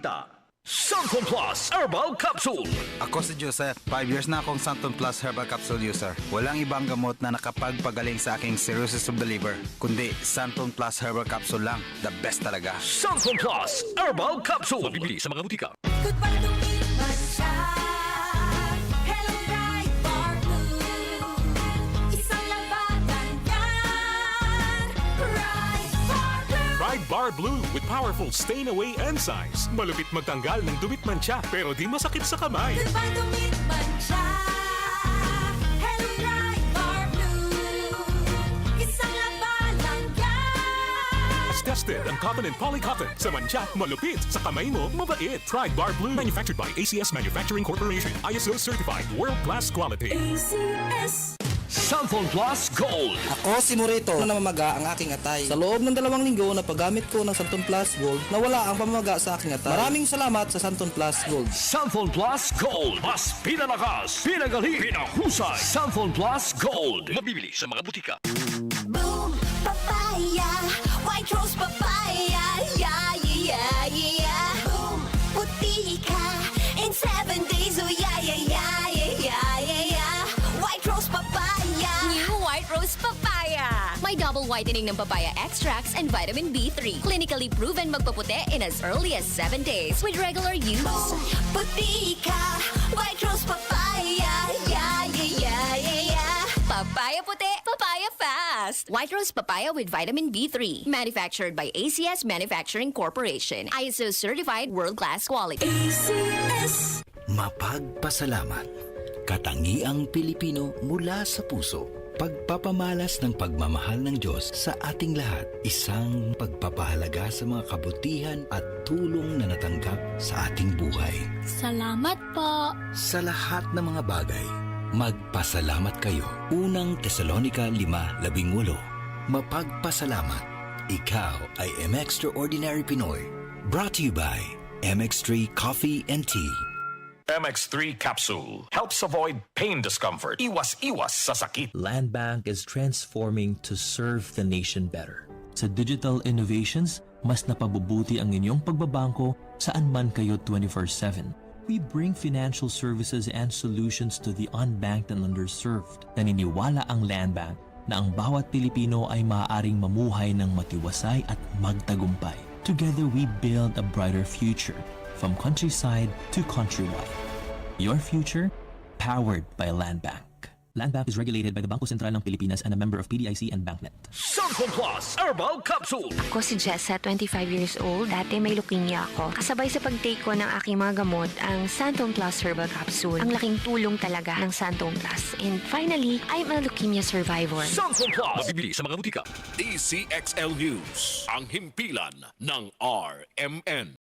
balita. Santon Plus Herbal Capsule. Ako si Joseph. 5 years na akong Santon Plus Herbal Capsule user. Walang ibang gamot na nakapagpagaling sa aking cirrhosis of the liver, kundi Santon Plus Herbal Capsule lang. The best talaga. Santon Plus Herbal Capsule. Mabibili sa mga butika. Goodbye to me, Mancha. Hello, Ride Bar Blue. Isang labanan yan. Ride Bar Blue. Ride Bar Blue with powerful stain-away enzymes. Malupit magtanggal ng dumit mancha pero di masakit sa kamay. Goodbye to me, Mancha. Hello, Ride Bar Blue. Isang labanan yan. As tested ang cotton and polycotton. Sa mancha, malupit. Sa kamay mo, mabait. Ride Bar Blue. Manufactured by ACS Manufacturing Corporation. ISO certified. World-class quality. ACS. Santon Plus Gold. Ako si Morito na namamaga ang aking atay. Sa loob ng 2 linggo na paggamit ko ng Santon Plus Gold, nawala ang pamamaga sa aking atay. Maraming salamat sa Santon Plus Gold. Santon Plus Gold. Mas pinalakas, pinagaling, pinahusay. Santon Plus Gold. Mabibili sa mga butika. Boom, papaya. White rose papaya. Yeah, yeah, yeah. Boom, puti ka. In 7 days, oh yeah, yeah, yeah, yeah, yeah, yeah, yeah. White rose papaya. New White Rose Papaya. May double whitening ng papaya extracts and vitamin B3. Clinically proven magpaputi in as early as 7 days with regular use. Boom, puti ka. White rose papaya. Yeah, yeah, yeah, yeah, yeah. Papaya puti, papaya fast. White Rose Papaya with vitamin B3. Manufactured by ACS Manufacturing Corporation. ISO certified world-class quality. ACS. Mapagpasalamat. Katangiang Pilipino mula sa puso. Pagpapamalas ng pagmamahal ng Diyos sa ating lahat. Isang pagpapahalaga sa mga kabutihan at tulong na natanggap sa ating buhay. Salamat po. Sa lahat ng mga bagay, magpasalamat kayo. Unang Tesalonica 5:18. Mapagpasalamat. Ikaw ay M-Extraordinary Pinoy. Brought to you by MX3 Coffee and Tea. MX3 Capsule helps avoid pain discomfort. Iwas-iwas sa sakit. Land Bank is transforming to serve the nation better. Sa digital innovations, mas napabubuti ang inyong pagbabangko saan man kayo 24/7. We bring financial services and solutions to the unbanked and underserved. Naniniwala ang Land Bank na ang bawat Pilipino ay maaaring mamuhay ng matiwasay at magtagumpay. Together we build a brighter future. From countryside to countrywide. Your future, powered by Land Bank. Land Bank is regulated by the Bangko Sentral ng Pilipinas and a member of PDIC and BancNet. Santon Plus Herbal Capsule. Ako si Jessa, 25 years old. Dati may leukemia ako. Kasabay sa pag-take ko ng aking mga gamot, ang Santon Plus Herbal Capsule. Ang laking tulong talaga ng Santon Plus. And finally, I'm a leukemia survivor. Santon Plus. Mabibili sa mga butika. DCXL News. Ang himpilan ng RMN.